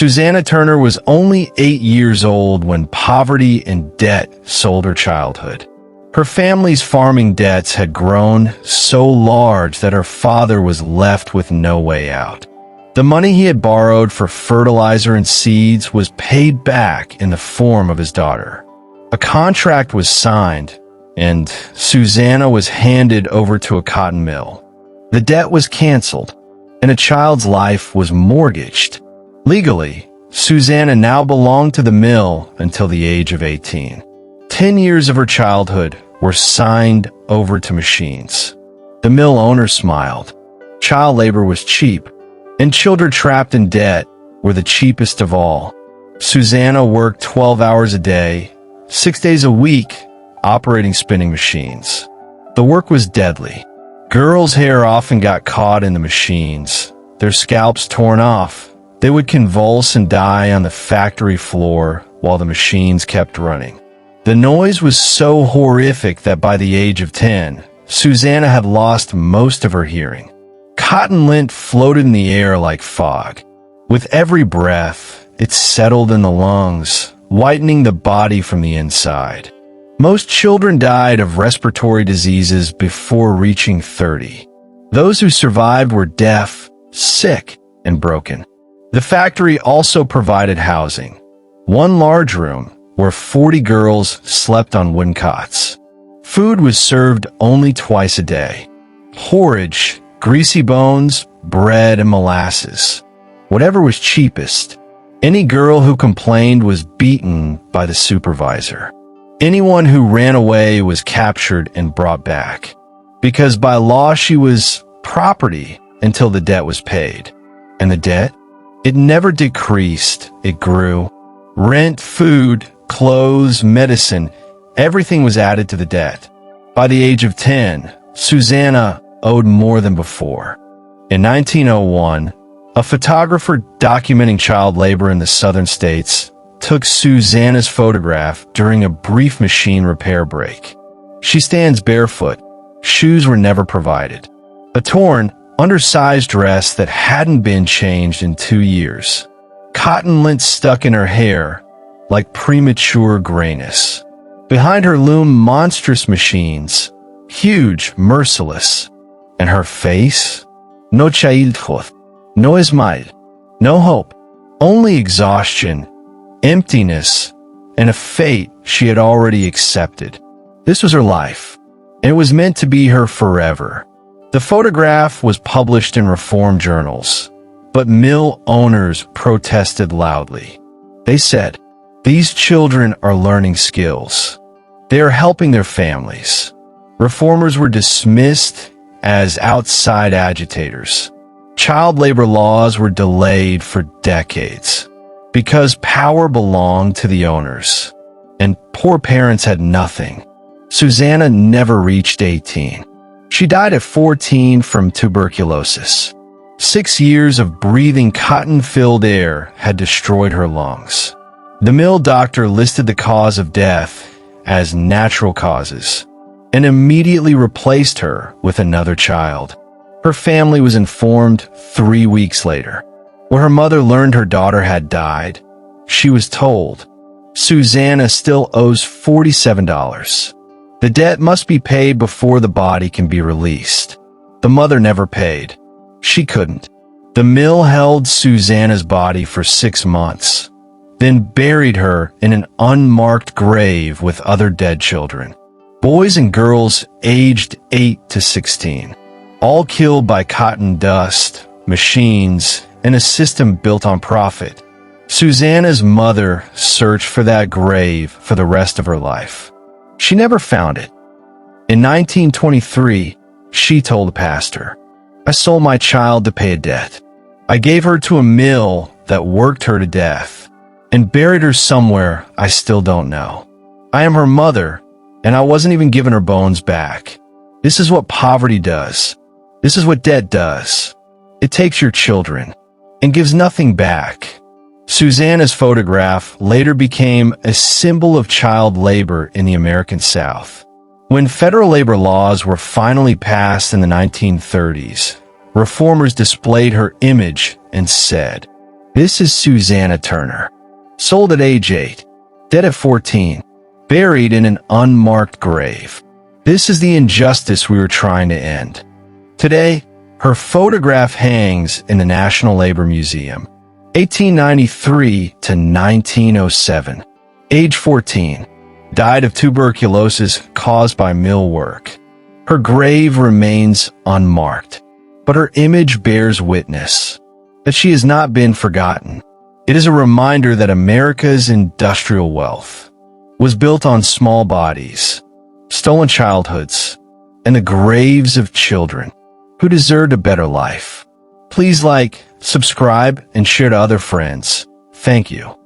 Susannah Turner was only 8 years old when poverty and debt sold her childhood. Her family's farming debts had grown so large that her father was left with no way out. The money he had borrowed for fertilizer and seeds was paid back in the form of his daughter. A contract was signed, and Susannah was handed over to a cotton mill. The debt was canceled, and a child's life was mortgaged. Legally, Susannah now belonged to the mill until the age of 18. 10 years of her childhood were signed over to machines. The mill owner smiled. Child labor was cheap, and children trapped in debt were the cheapest of all. Susannah worked 12 hours a day, 6 days a week, operating spinning machines. The work was deadly. Girls' hair often got caught in the machines, their scalps torn off. They would convulse and die on the factory floor while the machines kept running. The noise was so horrific that by the age of 10, Susannah had lost most of her hearing. Cotton lint floated in the air like fog. With every breath, it settled in the lungs, whitening the body from the inside. Most children died of respiratory diseases before reaching 30. Those who survived were deaf, sick, and broken. The factory also provided housing. One large room where 40 girls slept on wooden cots. Food was served only twice a day. Porridge, greasy bones, bread, and molasses. Whatever was cheapest. Any girl who complained was beaten by the supervisor. Anyone who ran away was captured and brought back. Because by law she was property until the debt was paid. And the debt? It never decreased, it grew. Rent, food, clothes, medicine, everything was added to the debt. By the age of 10, Susannah owed more than before. In 1901, a photographer documenting child labor in the southern states took Susannah's photograph during a brief machine repair break. She stands barefoot. Shoes were never provided. A torn, undersized dress that hadn't been changed in 2 years. Cotton lint stuck in her hair like premature grayness. Behind her loomed monstrous machines, huge, merciless. And her face? No childhood, no smile, no hope, only exhaustion, emptiness, and a fate she had already accepted. This was her life, and it was meant to be her forever. The photograph was published in reform journals, but mill owners protested loudly. They said, "These children are learning skills. They are helping their families." Reformers were dismissed as outside agitators. Child labor laws were delayed for decades because power belonged to the owners, and poor parents had nothing. Susannah never reached 18. She died at 14 from tuberculosis. 6 years of breathing cotton-filled air had destroyed her lungs. The mill doctor listed the cause of death as natural causes and immediately replaced her with another child. Her family was informed 3 weeks later. When her mother learned her daughter had died, she was told, "Susannah still owes $47. The debt must be paid before the body can be released." The mother never paid. She couldn't. The mill held Susannah's body for 6 months, then buried her in an unmarked grave with other dead children. Boys and girls aged 8 to 16, all killed by cotton dust, machines, and a system built on profit. Susannah's mother searched for that grave for the rest of her life. She never found it. In 1923, she told the pastor, "I sold my child to pay a debt. I gave her to a mill that worked her to death and buried her somewhere I still don't know. I am her mother, and I wasn't even given her bones back. This is what poverty does. This is what debt does. It takes your children and gives nothing back." Susannah's photograph later became a symbol of child labor in the American South. When federal labor laws were finally passed in the 1930s, reformers displayed her image and said, This is Susannah Turner, sold at age 8, dead at 14, buried in an unmarked grave. This is the injustice we were trying to end. Today, her photograph hangs in the National Labor Museum. 1893 to 1907. Age 14. Died of tuberculosis caused by mill work. Her grave remains unmarked, but her image bears witness that she has not been forgotten. It is a reminder that America's industrial wealth was built on small bodies, stolen childhoods, and the graves of children who deserved a better life. Please like, subscribe, and share to other friends. Thank you.